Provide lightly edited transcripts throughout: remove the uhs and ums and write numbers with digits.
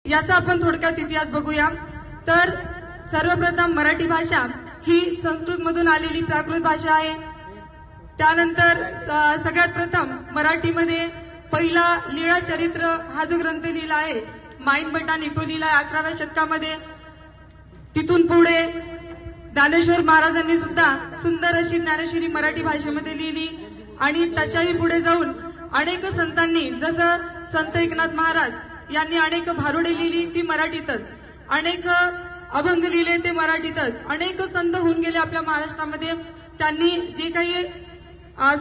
याचा आपण थोडक्यात इतिहास बघूया। तर सर्वप्रथम मराठी भाषा ही संस्कृत मधून आलेली प्राकृत भाषा आहे। त्यानंतर सगळ्यात प्रथम मराठीमध्ये पहिला लीळा चरित्र हा जो ग्रंथ लिहिला आहे माईन भटांनी तो लिहिला 11व्या शतकामध्ये। तिथून पुढे ज्ञानेश्वर महाराजांनी सुद्धा सुंदर अशी ज्ञानेश्वरी मराठी भाषेमध्ये लिहिली आणि त्याच्याही पुढे जाऊन अनेक संतांनी जसं संत एकनाथ महाराज यांनी अनेक भारुडे लिहिली ती मराठीतच, अनेक अभंग लिहिले ते मराठीतच, अनेक संत होऊन गेले आपल्या महाराष्ट्रामध्ये। त्यांनी जे काही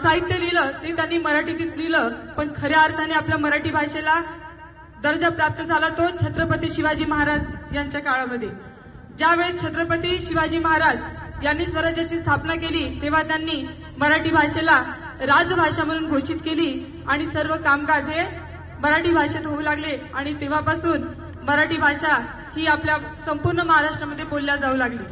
साहित्य लिहिलं ते त्यांनी मराठीतच लिहिलं, पण खऱ्या अर्थाने आपल्या मराठी भाषेला दर्जा प्राप्त झाला तो छत्रपती शिवाजी महाराज यांच्या काळामध्ये। ज्यावेळी छत्रपती शिवाजी महाराज यांनी स्वराज्याची स्थापना केली तेव्हा त्यांनी मराठी भाषेला राजभाषा म्हणून घोषित केली आणि सर्व कामकाज हे मराठी भाषेत होऊ लागले आणि तेव्हापासून मराठी भाषा ही आपल्या संपूर्ण महाराष्ट्रामध्ये बोलल्या जाऊ लागली।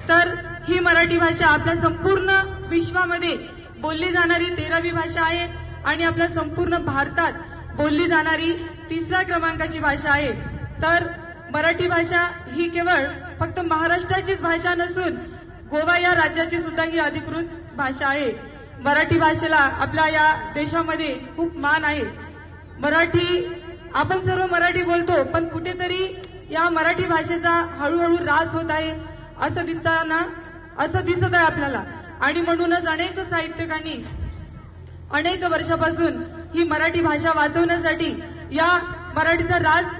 तर ही मराठी भाषा आपल्या संपूर्ण विश्वामध्ये बोलली जाणारी 13वी भाषा आहे आणि आपल्या संपूर्ण भारतात बोलली जाणारी 3ऱ्या क्रमांकाची भाषा आहे। तर मराठी भाषा ही केवळ फक्त महाराष्ट्राचीच भाषा नसून गोवा या राज्याची सुद्धा ही अधिकृत भाषा आहे। मराठी भाषेला आपल्या या देशामध्ये खूप मान आहे। मराठी आपण सर्व मराठी बोलतो, पण कुठेतरी या मराठी भाषेचा हळूहळू ऱ्हास होत आहे असं दिसत आहे आपल्याला। आणि म्हणूनच अनेक साहित्यिकांनी अनेक वर्षापासून ही मराठी भाषा वाचवण्यासाठी या मराठीचा ऱ्हास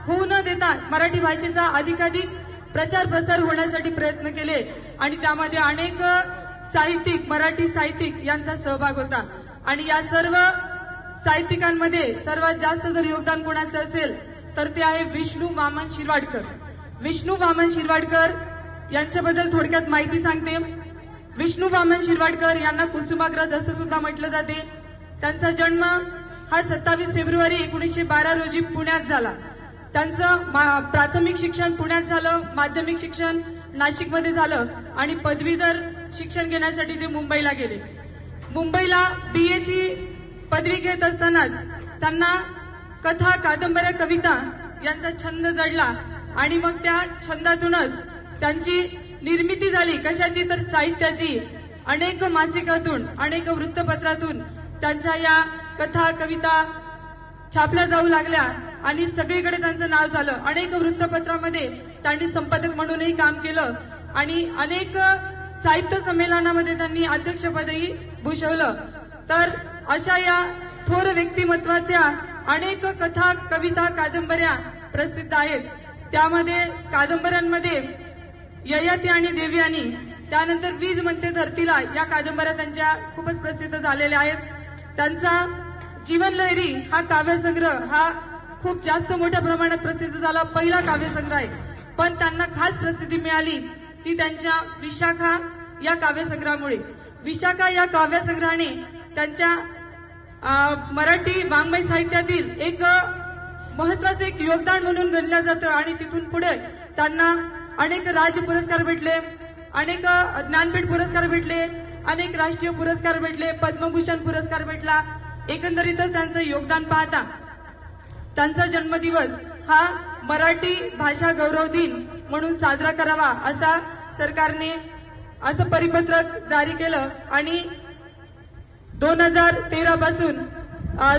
होऊ न देता मराठी भाषेचा अधिकाधिक प्रचार प्रसार होण्यासाठी प्रयत्न केले आणि त्यामध्ये अनेक साहित्यिक मराठी साहित्यिक यांचा सहभाग होता। आणि या सर्व साहित्यिकांमध्ये सर्वात जास्त जर योगदान कोणाचं असेल तर ते आहे विष्णू वामन शिरवाडकर। विष्णू वामन शिरवाडकर यांच्याबद्दल थोडक्यात माहिती सांगते। विष्णू वामन शिरवाडकर यांना कुसुमाग्रज असं सुद्धा म्हटलं जाते। त्यांचा जन्म हा 27 फेब्रुवारी 1912 रोजी पुण्यात झाला। त्यांचं प्राथमिक शिक्षण पुण्यात झालं, माध्यमिक शिक्षण नाशिकमध्ये झालं आणि पदवीधर शिक्षण घेण्यासाठी ते मुंबईला गेले। मुंबईला BA ची पदवी घेत असतानाच त्यांना कथा, कादंबऱ्या, कविता यांचा छंद जडला आणि मग त्या छंदातूनच त्यांची निर्मिती झाली। कशाची तर साहित्याची। अनेक मासिकातून अनेक वृत्तपत्रातून त्यांच्या या कथा कविता छापल्या जाऊ लागल्या आणि सगळीकडे त्यांचं नाव झालं। अनेक वृत्तपत्रामध्ये त्यांनी संपादक म्हणूनही काम केलं आणि अनेक साहित्य संमेलनामध्ये त्यांनी अध्यक्षपदही भूषवलं। तर अशा या थोर व्यक्तिमत्वाच्या अनेक कथा कविता कादंबऱ्या प्रसिद्ध आहेत। त्यामध्ये कादंबऱ्यांमध्ये ययाती आणि देवयानी, त्यानंतर वीज म्हणते धरतीला या कादंबऱ्या त्यांच्या खूपच प्रसिद्ध झालेल्या आहेत। त्यांचा जीवनलहरी हा काव्यसंग्रह हा खूप जास्त मोठ्या प्रमाणात प्रसिद्ध झाला, पहिला काव्यसंग्रह आहे। पण त्यांना खास प्रसिद्धी मिळाली ती त्यांच्या विशाखा या काव्यसंग्रहामुळे। विशाखा या काव्यसंग्रहाने त्यांच्या मराठी वाङ्मय साहित्यातील एक महत्वाचे एक योगदान म्हणून गणलं जातं आणि तिथून पुढे त्यांना अनेक राज्य पुरस्कार भेटले, अनेक ज्ञानपीठ पुरस्कार भेटले, अनेक राष्ट्रीय पुरस्कार भेटले, पद्मभूषण पुरस्कार भेटला। एकंदरीतच त्यांचं योगदान पाहता त्यांचा जन्मदिवस हा मराठी भाषा गौरव दिन म्हणून साजरा करावा असा सरकारने असं परिपत्रक जारी केलं आणि 2013 पासून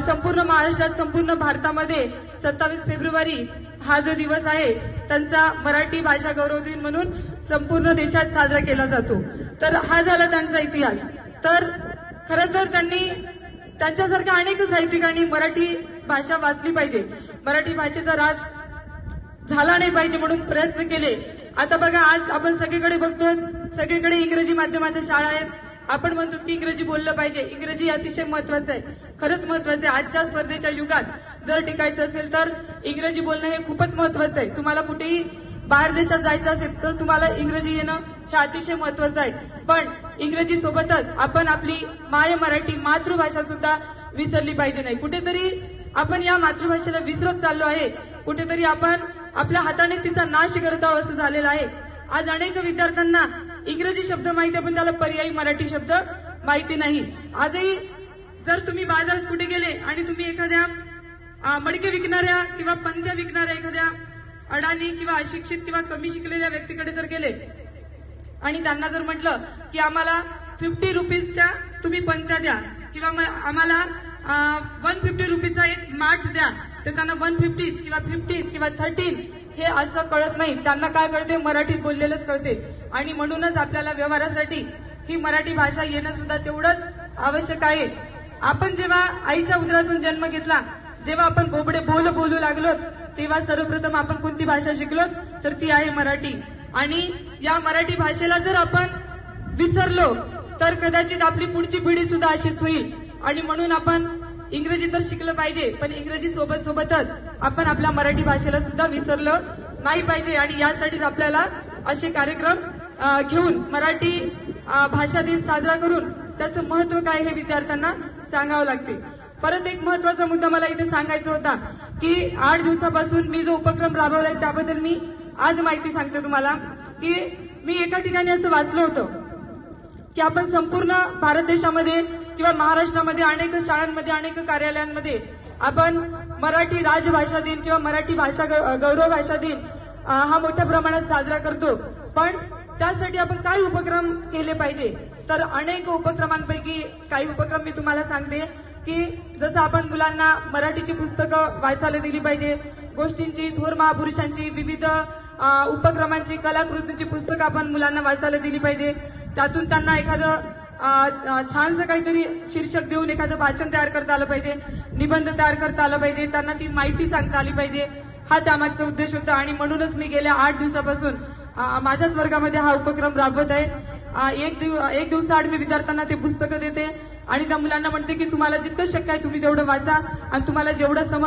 संपूर्ण महाराष्ट्रात संपूर्ण भारतामध्ये 27 फेब्रुवारी हा जो दिवस आहे त्यांचा मराठी भाषा गौरव दिन म्हणून संपूर्ण देशात साजरा केला जातो। तर हा झाला त्यांचा इतिहास। तर खरं तर त्यांनी त्यांच्यासारख्या अनेक साहित्यिकांनी मराठी भाषा वाचली पाहिजे, मराठी भाषेचा ऱ्हास झाला नाही पाहिजे म्हणून प्रयत्न केले। आता बघा आज आपण सगळीकडे बघतो, सगळीकडे इंग्रजी माध्यमाच्या शाळा आहेत। आपण म्हणतो की इंग्रजी बोललं पाहिजे, इंग्रजी अतिशय महत्वाचं आहे, खरंच महत्वाचं आहे। आजच्या स्पर्धेच्या युगात जर टिकायचं असेल तर इंग्रजी बोलणं हे खूपच महत्वाचं आहे। तुम्हाला कुठेही बाहेर देशात जायचं असेल तर तुम्हाला इंग्रजी येणं हे अतिशय महत्वाचं आहे। पण इंग्रजी सोबतच आपण आपली माय मराठी मातृभाषा सुद्धा विसरली पाहिजे नाही। कुठेतरी आपण या मातृभाषेला विसरत चाललो आहे, कुठेतरी आपण आपल्या हाताने तिचा नाश करत आहोत असं झालेलं आहे। आज अनेक विद्यार्थ्यांना इंग्रजी शब्द माहिती आहे पण त्याला पर्यायी मराठी शब्द माहिती नाही। आजही जर तुम्ही बाजारात कुठे गेले आणि तुम्ही एखाद्या मडके विकणाऱ्या किंवा पंत्या विकणाऱ्या एखाद्या अडाणी किंवा अशिक्षित किंवा कमी शिकलेल्या व्यक्तीकडे जर गेले आणि त्यांना जर म्हटलं की आम्हाला 50 रुपीजच्या तुम्ही पंत्या द्या किंवा आम्हाला 150 रुपीजचा एक माठ द्या, तर त्यांना 150 किंवा 50 किंवा 13 हे असं कळत नाही. त्यांना काय कळते, मराठीत बोललेलंच कळते. आणि म्हणूनच आपल्याला व्यवहारासाठी ही मराठी भाषा येणं सुद्धा तेवढंच आवश्यक आहे. आपण जेव्हा आईच्या उदरातून जन्म घेतला, जेव्हा आपण बोबडे बोलू लागलो, तेव्हा सर्वप्रथम आपण कोणती भाषा शिकलो, तर ती आहे मराठी. आणि या मराठी भाषेला जर आपण विसरलो तर कदाचित आपली पुढची पिढी सुद्धा अशीच होईल. आणि म्हणून आपण इंग्रजी तर शिकलं पाहिजे, पण इंग्रजी सोबतच आपण आपल्या मराठी भाषेला सुद्धा विसरलं नाही पाहिजे. आणि यासाठीच आपल्याला असे कार्यक्रम घेऊन मराठी भाषा दिन साजरा करून त्याचं महत्व काय हे विद्यार्थ्यांना सांगावं लागते. परत एक महत्वाचा मुद्दा मला इथे सांगायचा होता की 8 दिवसापासून मी जो उपक्रम राबवलाय त्याबद्दल मी आज माहिती सांगते तुम्हाला. की मी एका ठिकाणी असं वाचलं होतं की आपण संपूर्ण भारत देशामध्ये किंवा महाराष्ट्रामध्ये अनेक शाळांमध्ये अनेक कार्यालयांमध्ये आपण मराठी राजभाषा दिन किंवा मराठी भाषा गौरव भाषा दिन हा मोठ्या प्रमाणात साजरा करतो. पण त्यासाठी आपण काय उपक्रम केले पाहिजे, तर अनेक उपक्रमांपैकी काही उपक्रम मी तुम्हाला सांगते. की जसं आपण मुलांना मराठीची पुस्तकं वाचायला दिली पाहिजे, गोष्टींची, थोर महापुरुषांची, विविध उपक्रमांची, कलाकृतींची पुस्तकं आपण मुलांना वाचायला दिली पाहिजे. त्यातून त्यांना एखादं छानसं काहीतरी शीर्षक देऊन एखादं भाषण तयार करता आलं पाहिजे, निबंध तयार करता आला पाहिजे, त्यांना ती माहिती सांगता आली पाहिजे. हा त्यामागचा उद्देश होता. आणि म्हणूनच मी गेल्या 8 दिवसापासून माझ्याच वर्गामध्ये हा उपक्रम राबवत आहे. एक दिवसाआड मी विद्यार्थ्यांना ते पुस्तकं देते आणि त्या मुलांना म्हणते की तुम्हाला जितकं शक्य आहे तुम्ही तेवढं वाचा आणि तुम्हाला जेवढं समज